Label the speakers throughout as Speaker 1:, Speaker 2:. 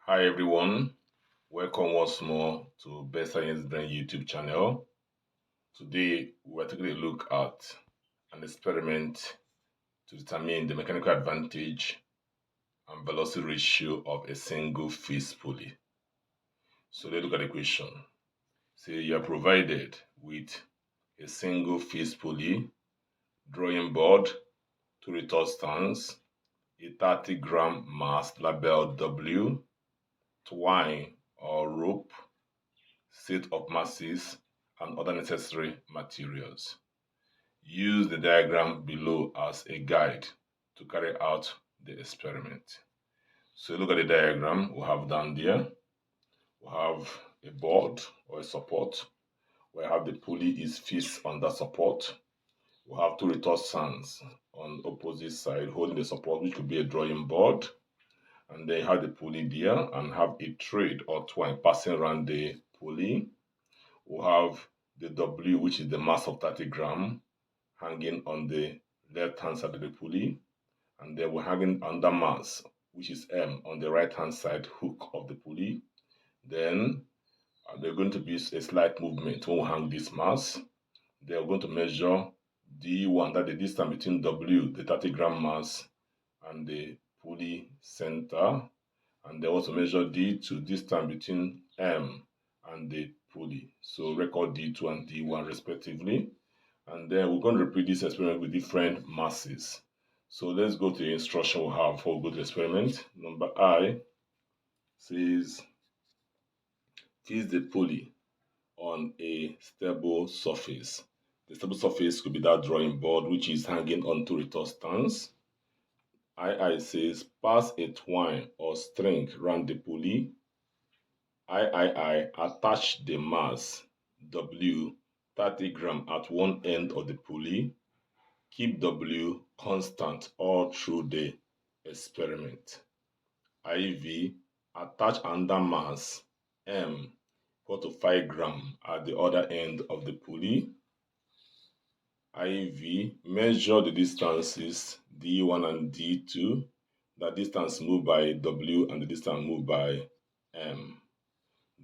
Speaker 1: Hi everyone, welcome once more to Best Science Brain YouTube channel. Today we're taking a look at an experiment to determine the mechanical advantage and velocity ratio of a single phase pulley. So let's look at the question. Say you are provided with a single phase pulley, drawing board, two retort stands, a 30-gram mass labeled W, twine or rope, set of masses, and other necessary materials. Use the diagram below as a guide to carry out the experiment. So look at the diagram we have down there. We have a board or a support where have the pulley is fixed on that support. We have two retort stands on the opposite side holding the support, which could be a drawing board. And then you have the pulley there and have a thread or twine passing around the pulley. We have the W, which is the mass of 30 grams, hanging on the left hand side of the pulley. And then we're hanging under mass, which is M, on the right hand side hook of the pulley. Then there's going to be a slight movement when we hang this mass. Then we're going to measure D1, that the distance between W, the 30-gram mass, and the pulley center. And then also measure D2, distance between M and the pulley. So record D2 and D1 respectively. And then we're going to repeat this experiment with different masses. So let's go to the instruction we have for a good experiment. Number I says fix the pulley on a stable surface. The stable surface could be that drawing board which is hanging onto retort stands. II says pass a twine or string around the pulley. III attach the mass W 30 grams at one end of the pulley. Keep W constant all through the experiment. IV attach under mass M equal to 5 grams at the other end of the pulley. IV measure the distances D1 and D2. The distance moved by W and the distance moved by M.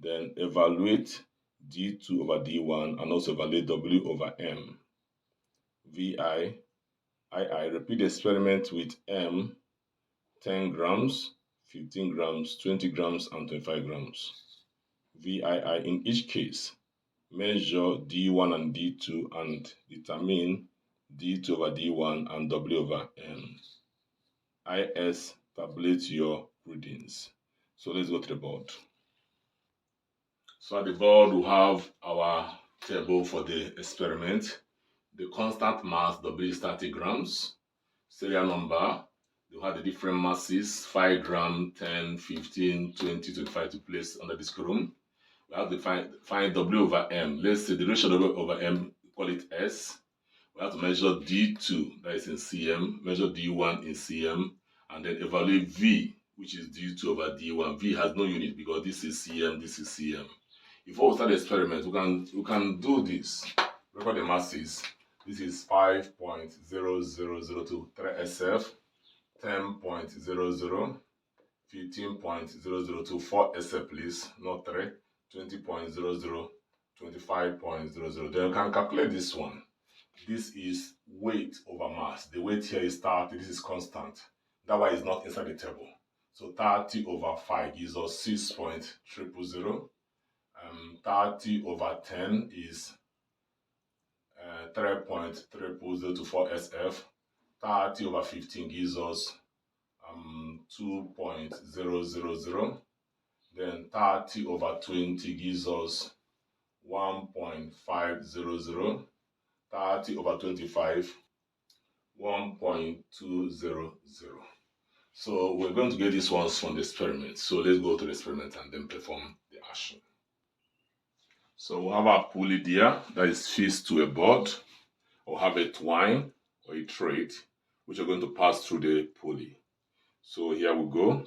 Speaker 1: Then evaluate D2 over D1 and also evaluate W over M. VI, II repeat the experiment with M 10 grams, 15 grams, 20 grams, and 25 grams. VII in each case, measure D1 and D2 and determine D2 over D1 and W over M. IS, tabulate your readings. So let's go to the board. So at the board, we have our table for the experiment. The constant mass W is 30 grams. Serial number, you have the different masses, 5 grams, 10, 15, 20, 25 to place under this column. We have to find W over M. Let's say the ratio W over M, call it S. We have to measure D2, that is in cm, measure D1 in cm, and then evaluate V, which is D2 over D1. V has no unit because this is cm, this is cm. Before we start the experiment, we can do this. Record the masses. This is 5.0002 3SF, 10.00, 15.002 4SF, please, not 3, 20.00, 25.00. Then you can calculate this one. This is weight over mass. The weight here is 30, this is constant. That one is not inside the table. So 30 over 5 gives us 6.000. 30 over 10 is 3.002 SF. 30 over 15 gives us 2.000. Then 30 over 20 gives us 1.500. 30 over 25, 1.200. So we're going to get these ones from the experiment. So let's go to the experiment and then perform the action. So we'll have our pulley there that is fixed to a board. We'll have a twine or a thread which are going to pass through the pulley. So here we go.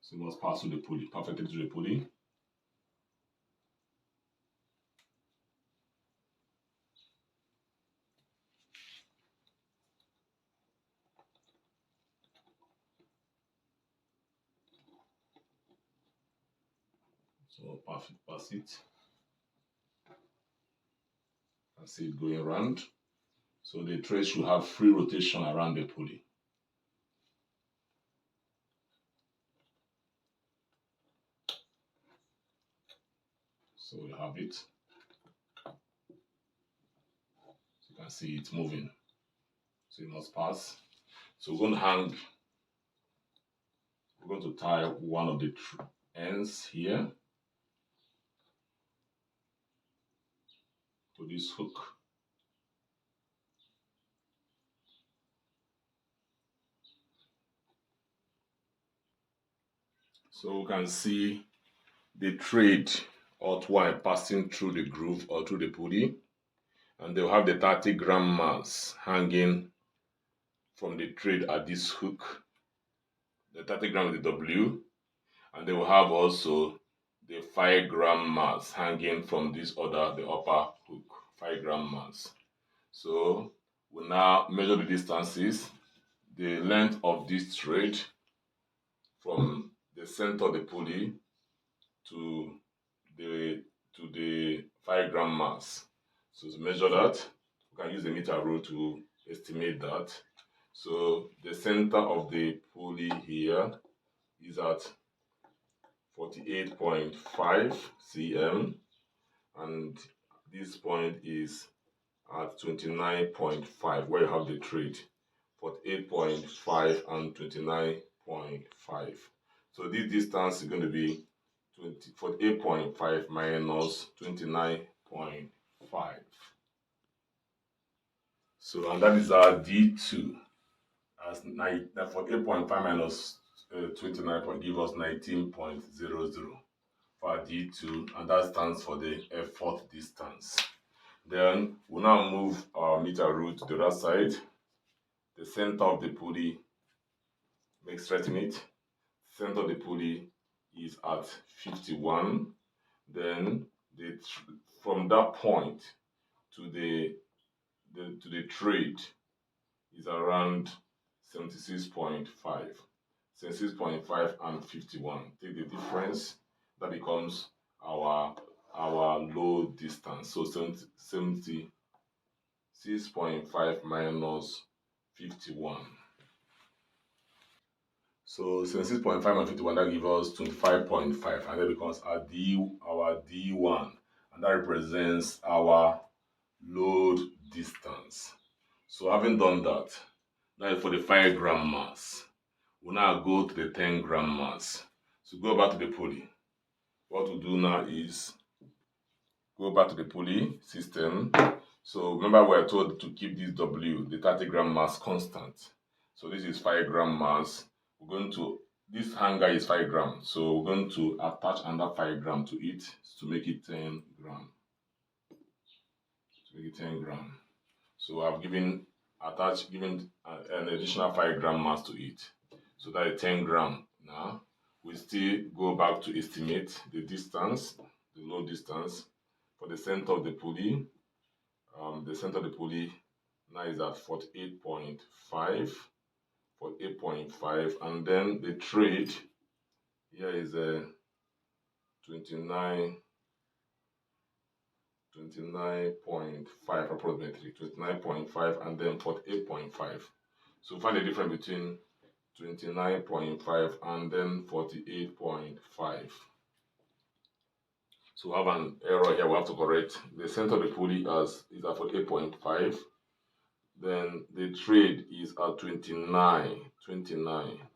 Speaker 1: So we must pass through the pulley, perfectly through the pulley. So pass it. And see it going around. So the thread should have free rotation around the pulley. So we have it. So you can see it moving. So it must pass. So we're going to tie one of the ends here to this hook. So we can see the thread or twine passing through the groove or through the pulley, and they'll have the 30-gram mass hanging from the thread at this hook, the 30-gram with the W, and they will have also the 5-gram mass hanging from this other, the upper hook, 5-gram mass. So we now measure the distances, the length of this thread from the center of the pulley to the 5-gram mass. So to measure that, we can use the meter rule to estimate that. So the center of the pulley here is at 48.5 cm, and this point is at 29.5, where you have the thread, 48.5 and 29.5. So this distance is going to be 48.5 minus 29.5. So, and that is our D2 as 48.5 minus 29 give us 19.00 for our D2, and that stands for the effort distance. Then we'll now move our meter rule to the other side. The center of the pulley, straighten it. Center of the pulley is at 51. Then from that point to the thread is around 76.5. 76.5 and 51. Take the difference, that becomes our load distance. So 76.5 minus 51. So 76.5 minus 51, that gives us 25.5, and that becomes our D1, and that represents our load distance. So having done that, now for the 5-gram mass, we'll now go to the 10-gram mass. So go back to the pulley. What we'll do now is go back to the pulley system. So remember, we are told to keep this W, the 30-gram mass, constant. So this is 5-gram mass. We're going to, this hanger is 5 grams. So we're going to attach another 5 grams to it to make it 10 grams. To make it 10 grams. So I've given an additional 5-gram mass to it. So that is 10 grams. Now we still go back to estimate the distance, the load distance for the center of the pulley. The center of the pulley now is at 48.5, and then the thread here is a 29.5 approximately, 29.5 and then 48.5. So find the difference between 29.5 and then 48.5. So we have an error here we have to correct. The center of the pulley is at 48.5. Then the thread is at 29,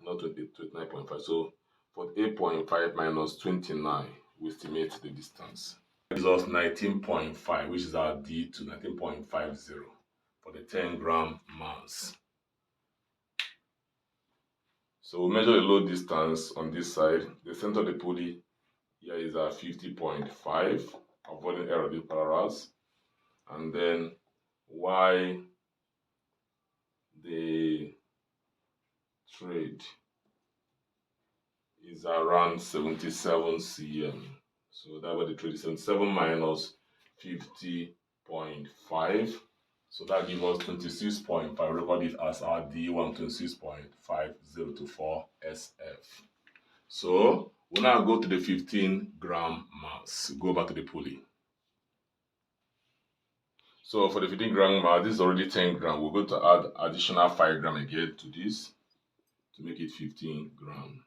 Speaker 1: not 29.5. So 48.5 minus 29, we estimate the distance. It gives us 19.5, which is our D2, 19.50 for the 10-gram mass. So we measure the load distance on this side. The center of the pulley here is at 50.5, avoiding error in parallels. And then Y, the thread is around 77 cm. So that way the thread is 77 minus 50.5. So that gives us 26.5. Record it as our D1, 26.5024 SF. So We'll now go to the 15-gram mass. Go back to the pulley. So for the 15-gram mass, this is already 10 gram. We're going to add additional 5 gram again to this to make it 15 gram.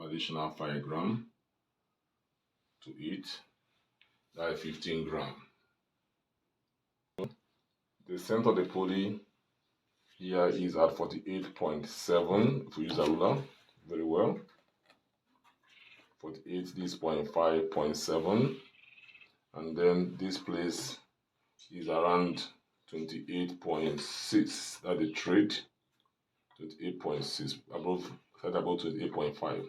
Speaker 1: Additional 5 gram to it. That is 15 gram. The center of the pulley here is at 48.7. If we use a ruler, very well. 48, this 0.5.7, and then this place is around 28.6. That's the trade. 28.6, above, set about 28.5.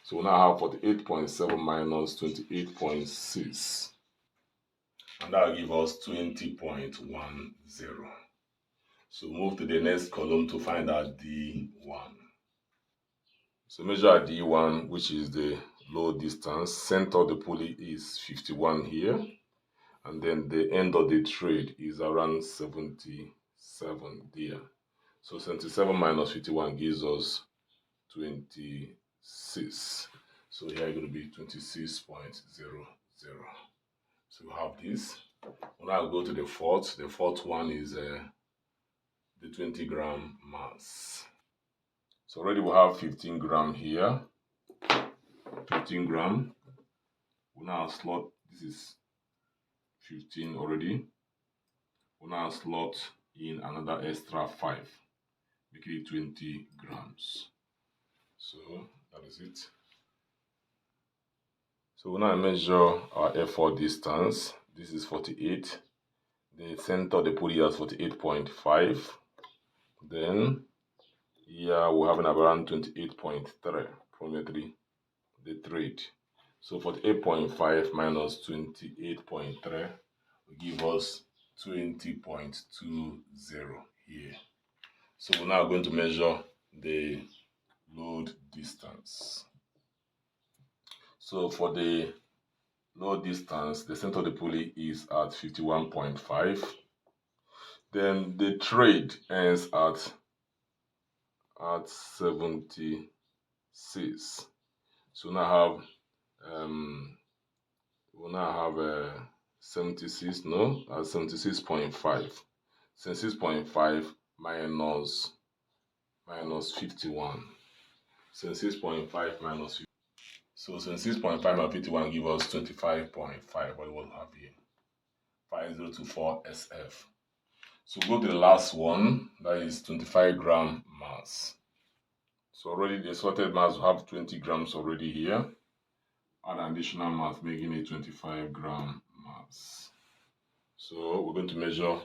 Speaker 1: So we now have 48.7 minus 28.6, and that will give us 20.10. So move to the next column to find out D1. So measure at D1, which is the load distance. Center of the pulley is 51 here, and then the end of the trade is around 77 there. So 77 minus 51 gives us 26. So here is going to be 26.00. So we have this. We'll now go to the fourth. The fourth one is the 20-gram mass. So already we have 15 gram here. 15 gram. We'll now slot, this is 15 already. We'll now slot in another extra 5, making it 20 grams. So that is it. So we'll now measure our effort distance. This is 48. The center of the pulley is 48.5. Then here we're having around 28.3 approximately the trade. So 48.5 minus 28.3 will give us 20.20 here. So we're now going to measure the load distance. So for the load distance, the center of the pulley is at 51.5. Then the trade ends at 76. So now we'll now have 76, no, at 76.5. 76.5 minus 51. 76.5 minus 50. So 76.5 minus 51 give us 25.5. What we'll have here? 5024 SF. So go to the last one, that is 25 gram mass. So already the sorted mass will have 20 grams already here. Add an additional mass, making it 25 gram mass. So we're going to measure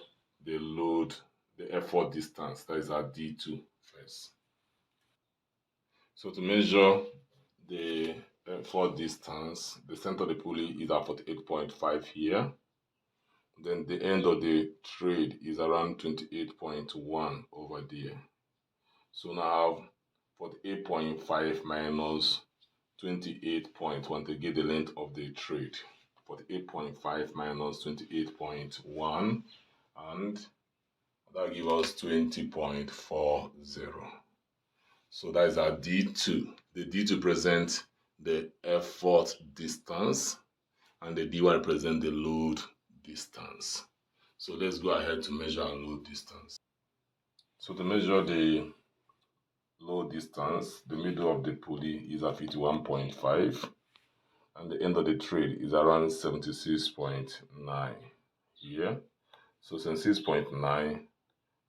Speaker 1: the load, the effort distance, that is our D2 first. So to measure the effort distance, the center of the pulley is at 48.5 here. Then the end of the trade is around 28.1 over there. So now I have 48.5 minus 28.1 to get the length of the trade. 48.5 minus 28.1, and that gives us 20.40. So that is our D2. The D2 represents the effort distance, and the D1 represents the load distance. So let's go ahead to measure our load distance. So to measure the load distance, the middle of the pulley is at 51.5, and the end of the trade is around 76.9 here. So 76.9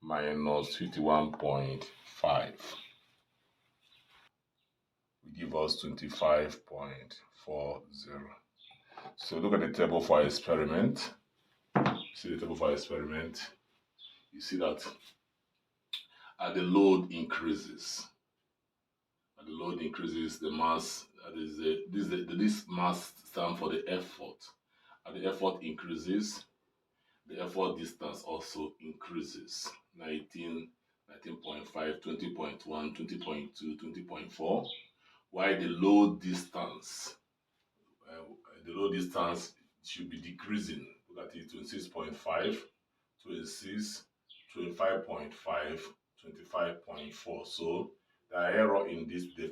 Speaker 1: minus 51.5 will give us 25.40. So look at the table for experiment. See the table for experiment. You see that as the load increases, the mass, this mass stands for the effort. As the effort increases, the effort distance also increases. 19, 19.5, 20.1, 20.2, 20.4. While the load distance, should be decreasing. Look at it, 26.5, 26, 25.5, 25.4. So The error in this, the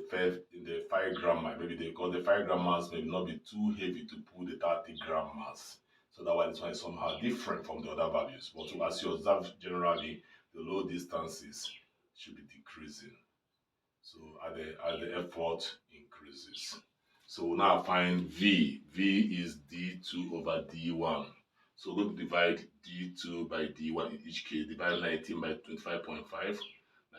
Speaker 1: 5 gram mass, maybe because the 5 gram mass may not be too heavy to pull the 30 gram mass. So that why this one is somehow different from the other values. But as you observe generally, the load distances should be decreasing. So as the effort increases. So we'll now find V. V is D2 over D1. So we're going to divide D2 by D1 in each case. Divide 19 by 25.5,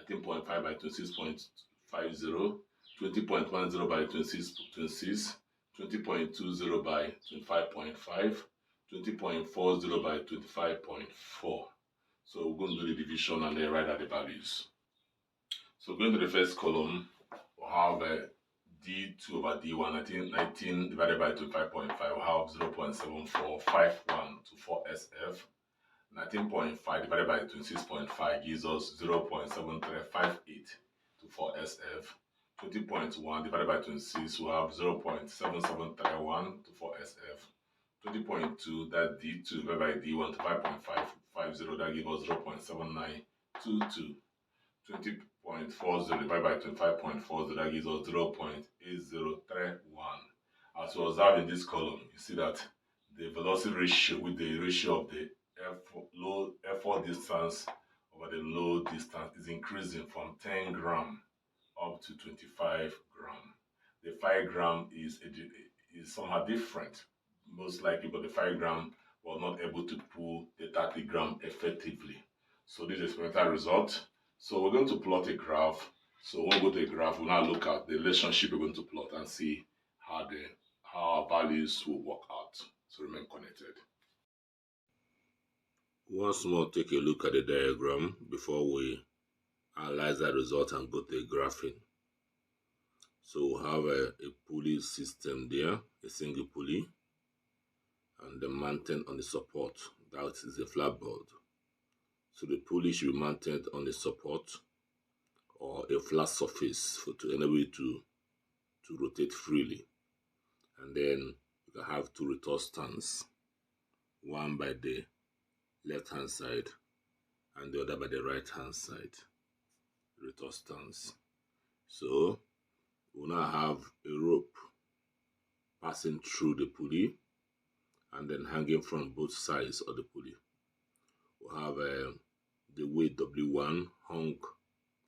Speaker 1: 19.5 by 26.50, 20.10 by 26.26, 20.20 by 25.5, 20.40 by 25.4. So we're going to do the division and then write out the values. So going to the first column, we'll have D2 over D1, 19 divided by 25.5, we'll have 0.7451 to 4 SF. 19.5 divided by 26.5 gives us 0.7358 to 4 SF. 20.1 divided by 26, we'll have 0.7731 to 4 SF. 20.2, that D2 divided by D1 to 5.550, that gives us 0.7922. 20.40 divided by 25.40, that gives us 0.8031. As we observe in this column, you see that the velocity ratio with the ratio of the effort distance over the load distance is increasing from 10 gram up to 25 gram. The 5 gram is somehow different, most likely, but the 5 gram was not able to pull the 30 gram effectively. So this is the experimental result. So we're going to plot a graph. So when we go to a graph, we'll now look at the relationship we're going to plot and see how our values will work out. So remain connected. Once more, take a look at the diagram before we analyze that result and go to the graphing. So we'll have a pulley system there, a single pulley, and the mounted on the support. That is a flat board. So the pulley should be mounted on the support or a flat surface to enable it to rotate freely. And then you can have two rotor stands, one by the left hand side and the other by the right hand side, rotor stands. So we'll now have a rope passing through the pulley and then hanging from both sides of the pulley. We'll have the weight W1 hung,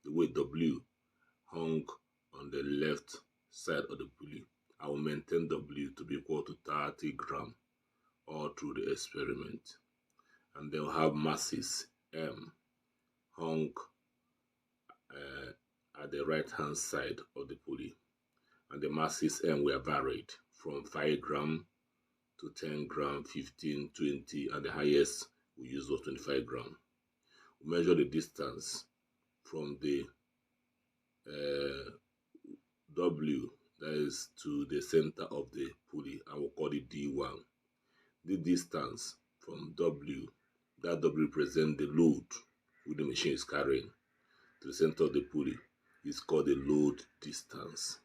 Speaker 1: the weight W hung on the left side of the pulley. I will maintain W to be equal to 30 gram all through the experiment. And then we'll have masses M hung at the right hand side of the pulley. And the masses M were varied from 5 gram to 10 gram, 15, 20, and the highest we use was 25 gram. We measure the distance from the W, that is to the center of the pulley, and we'll call it D1. The distance from W, that W represents the load which the machine is carrying, to the center of the pulley is called the load distance.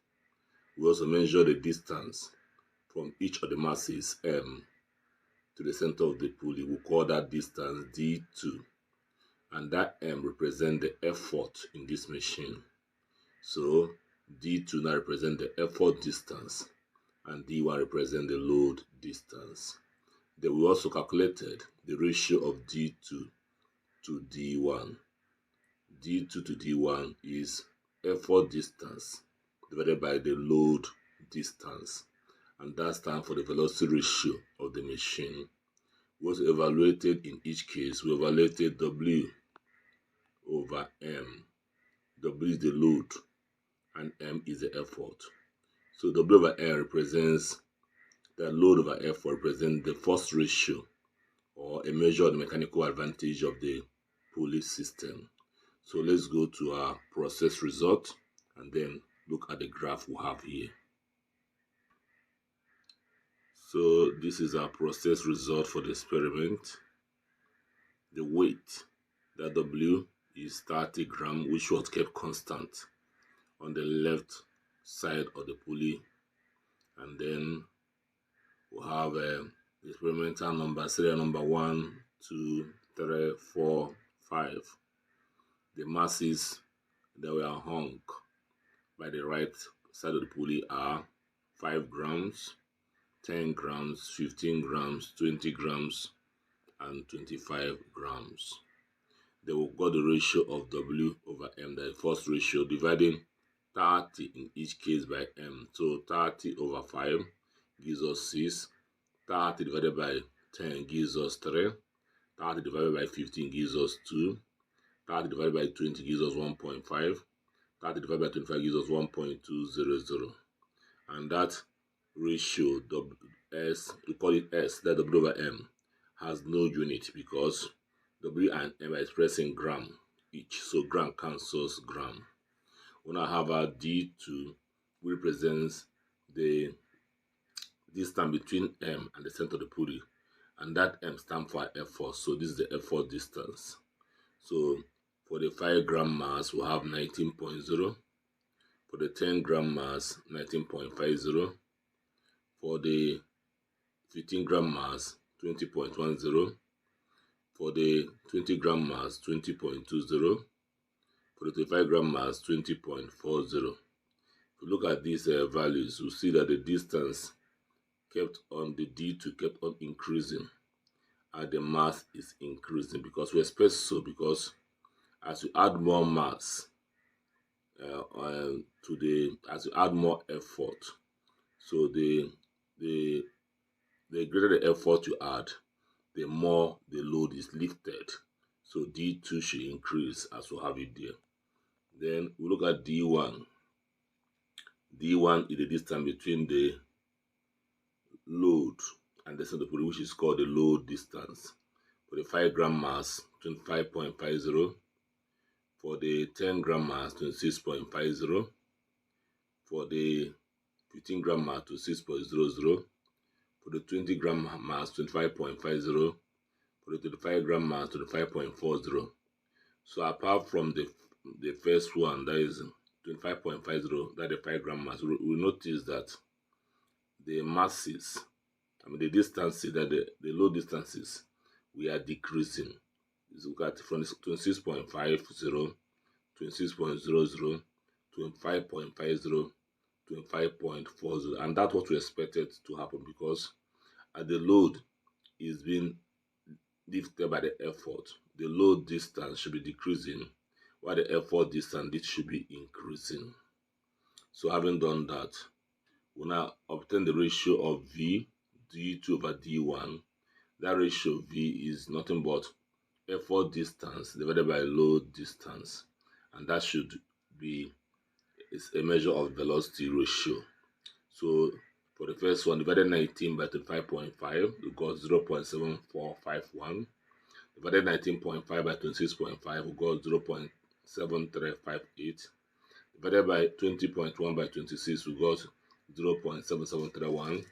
Speaker 1: We also measure the distance from each of the masses M to the center of the pulley. We call that distance D2, and that M represents the effort in this machine. So D2 now represents the effort distance and D1 represents the load distance. Then we also calculated the ratio of D2 to D1. D2 to D1 is effort distance divided by the load distance, and that stands for the velocity ratio of the machine. We also evaluated in each case, we evaluated W over M. W is the load and M is the effort. So W over M represents the load over effort, represents the force ratio or a measure of the mechanical advantage of the pulley system. So let's go to our process result and then look at the graph we have here. So this is our process result for the experiment. The weight, that W is 30 gram, which was kept constant on the left side of the pulley. And then we'll have the experimental number, serial number 1, 2, 3, 4, 5. The masses that were hung by the right side of the pulley are 5 grams, 10 grams, 15 grams, 20 grams, and 25 grams. Then we've got the ratio of W over M, the first ratio, dividing 30 in each case by M. So 30 over 5 gives us 6. 30 divided by 10 gives us 3. 30 divided by 15 gives us 2. 30 divided by 20 gives us 1.5. 30 divided by 25 gives us 1.200. And that ratio, S, we call it S, that W over M, has no unit because W and M are expressed in gram each. So gram cancels gram. We now have our D2, which represents the distance between M and the center of the pulley. And that M stands for effort. So this is the effort distance. So for the 5 gram mass, we have 19.0. For the 10 gram mass, 19.50. For the 15 gram mass, 20.10. For the 20 gram mass, 20.20. For the 25 gram mass, 20.40. If you look at these values, you see that the distance kept on, the D2 kept on increasing, and the mass is increasing because we expect so, because as you add more mass as you add more effort, so the greater the effort you add, the more the load is lifted. So D2 should increase as we have it there. Then we look at D1. D1 is the distance between the load and the center of the pulley, which is called the load distance. For the 5 gram mass, 25.50. For the 10 gram mass, 26.50. For the 15 gram mass, 26.00. For the 20 gram mass, 25.50. For the 25 gram mass, 25.40. So apart from the first one, that is 25.50, that is the 5 gram mass, we notice that the masses, the distances, that the low distances, we are decreasing. Look at from 26.50, 26.00, 25.50, 25.40, and that's what we expected to happen, because as the load is being lifted by the effort, the load distance should be decreasing, while the effort distance should be increasing. So having done that, we now obtain the ratio of V, D2 over D1. That ratio V is nothing but effort distance divided by load distance, and that should be a measure of velocity ratio. So for the first one, divided 19 by 25.5, we got 0.7451. Divided 19.5 by 26.5, we got 0.7358. Divided by 20.1 by 26, we got 0.7731.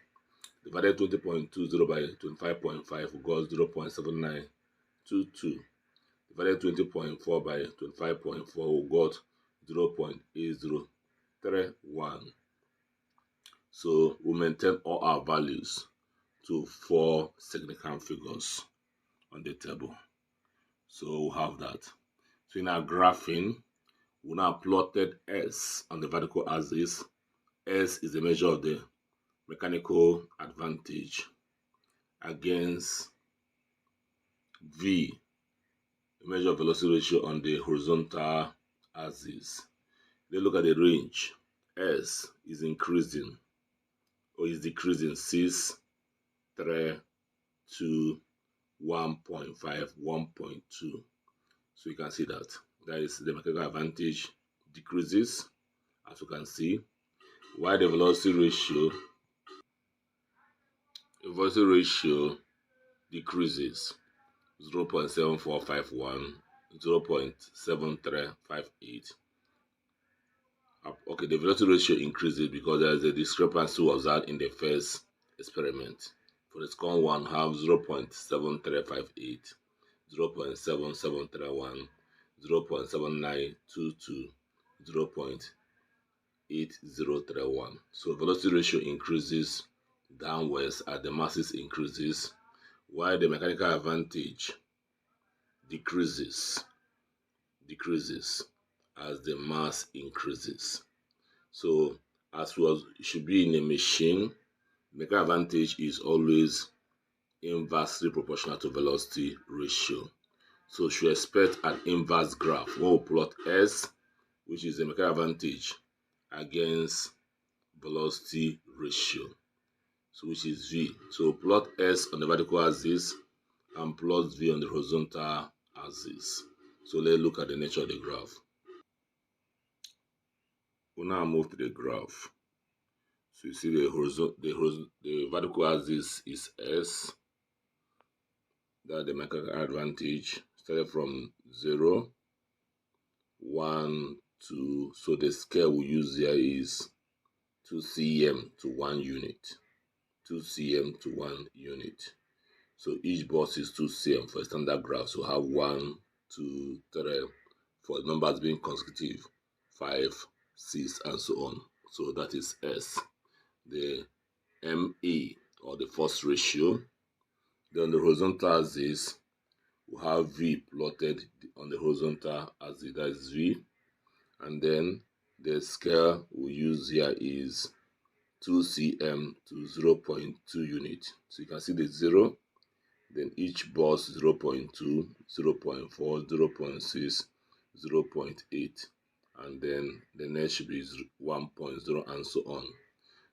Speaker 1: Divided 20.20 by 25.5, we got 0.7922. Divided 20.4 by 25.4, we got 0.8031. So we maintain all our values to 4 significant figures on the table. So we'll have that. So in our graphing, we now plotted S on the vertical axis. S is the measure of the mechanical advantage against V, the measure of velocity ratio on the horizontal axis. Then look at the range. S is increasing, or is decreasing 6, 3, 2, 1.5, 1.2. So you can see that is the mechanical advantage decreases, as you can see, while the velocity ratio decreases 0.7451, 0.7358. Okay, the velocity ratio increases because there is a discrepancy observed in the first experiment. For the second one, have 0.7358, 0.7731, 0.7922, 0.8031. So velocity ratio increases downwards as the masses increases, while the mechanical advantage decreases as the mass increases. So as was should be in a machine, mechanical advantage is always inversely proportional to velocity ratio. So should expect an inverse graph when we plot S, which is the mechanical advantage, against velocity ratio, so which is V. So plot S on the vertical axis and plot V on the horizontal axis. So let's look at the nature of the graph. We'll now move to the graph. So you see the vertical axis is S. That's the mechanical advantage. Started from 0, 1, 2. So the scale we use here is 2 cm to 1 unit. 2 cm to 1 unit. So each box is 2 cm for a standard graph. So have 1, 2, 3, for numbers being consecutive, 5, 6, and so on. So that is S. The MA, or the force ratio. Then the horizontal axis, we have V plotted on the horizontal axis, that is V. And then the scale we use here is 2 cm to 0.2 unit. So you can see the 0, then each bus 0.2, 0.4, 0.6, 0.8, and then the next should be 1.0, and so on.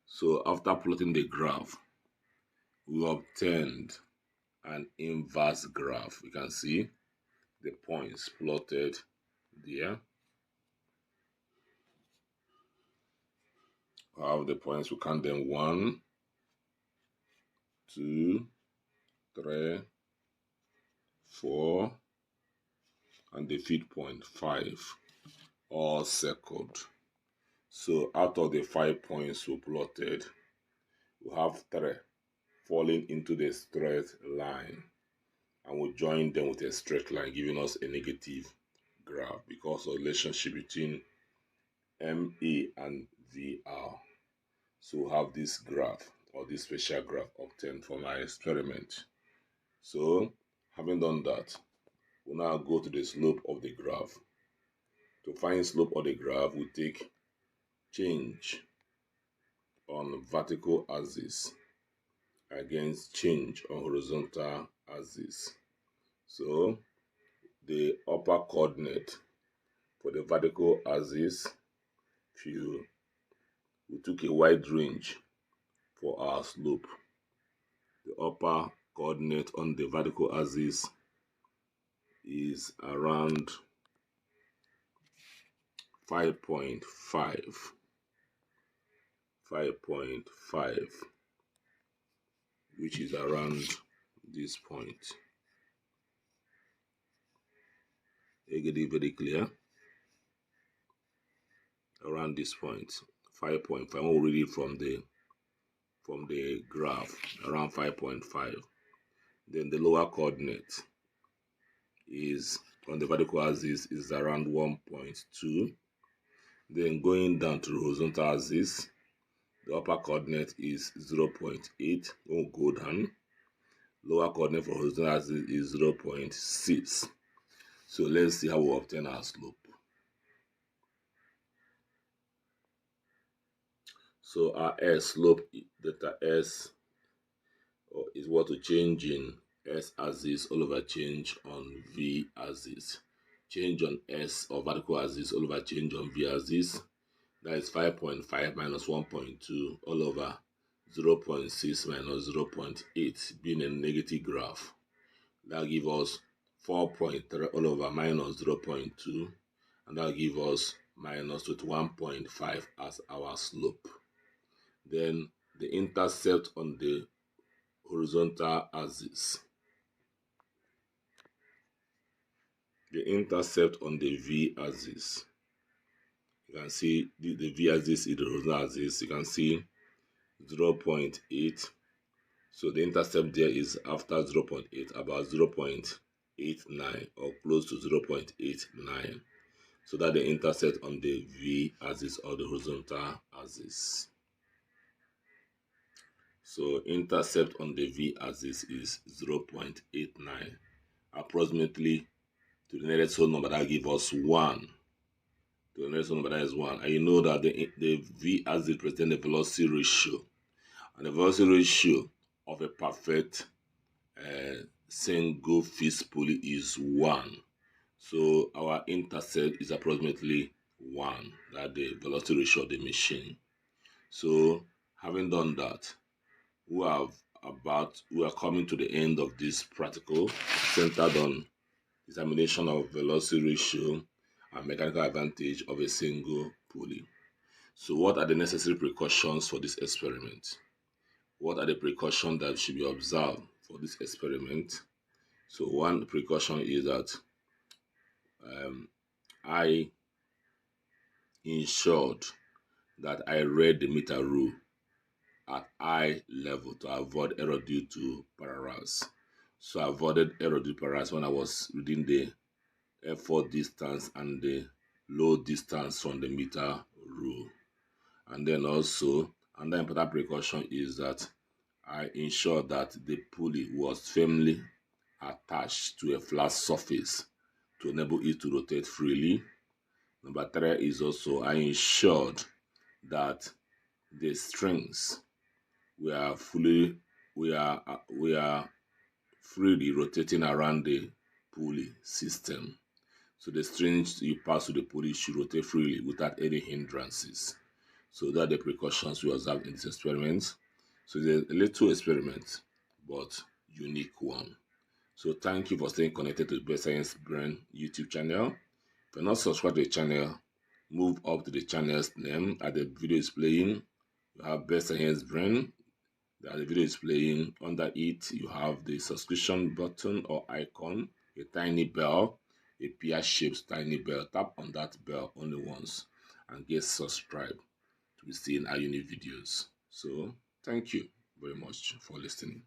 Speaker 1: So after plotting the graph, we obtained an inverse graph. You can see the points plotted there. We have the points, we count them 1, 2, 3, 4, and the feed point 5, all circled. So out of the 5 points we plotted, we have 3 falling into the straight line, and we join them with a straight line, giving us a negative graph because of the relationship between MA and VR. So we have this graph, or this special graph, obtained from our experiment. So having done that, we'll now go to the slope of the graph. To find slope of the graph, we take change on vertical axis against change on horizontal axis. So the upper coordinate for the vertical axis, we took a wide range for our slope. The upper coordinate on the vertical axis is around 5.5, 5.5, which is around this point. You get it very clear? Around this point, 5.5. I will read it from the graph, around 5.5. Then the lower coordinate is on the vertical axis is around 1.2. Then going down to the horizontal axis, the upper coordinate is 0.8. We'll go down. Lower coordinate for horizontal axis is 0.6. So let's see how we obtain our slope. So our S slope, delta S, is what to change in S axis all over change on V axis. Change on S or vertical axis all over change on V axis. That is 5.5 minus 1.2 all over 0.6 minus 0.8, being a negative graph. That gives us 4.3 all over minus 0.2, and that gives us minus 21.5 as our slope. Then the intercept on the horizontal axis. The intercept on the V axis. You can see the V axis is the horizontal axis. You can see 0.8. So the intercept there is after 0.8, about 0.89 or close to 0.89. So that the intercept on the V axis or the horizontal axis. So intercept on the V axis is 0.89, approximately to the nearest whole number. That gives us 1. to the next one, but that is 1. And you know that the V as it represents the velocity ratio. And the velocity ratio of a perfect single fixed pulley is 1. So our intercept is approximately 1. That's the velocity ratio of the machine. So having done that, we are coming to the end of this practical centered on determination of velocity ratio and mechanical advantage of a single pulley. So what are the necessary precautions for this experiment? What are the precautions that should be observed for this experiment? So one precaution is that I ensured that I read the meter rule at eye level to avoid error due to parallels. So I avoided error due to parallels when I was reading the effort distance and the load distance from the meter rule. And then also, another important precaution is that I ensured that the pulley was firmly attached to a flat surface to enable it to rotate freely. Number 3 is also I ensured that the strings were freely rotating around the pulley system. So the strings you pass to the pulley should rotate freely without any hindrances. So that are the precautions we observe in this experiment. So it's a little experiment, but unique one. So thank you for staying connected to the Best Science Brain YouTube channel. If you're not subscribed to the channel, move up to the channel's name. As the video is playing, you have Best Science Brain. As the video is playing, under it, you have the subscription button or icon, a tiny bell, a pear-shaped tiny bell. Tap on that bell only once and get subscribed to be seeing our unique videos. So, thank you very much for listening.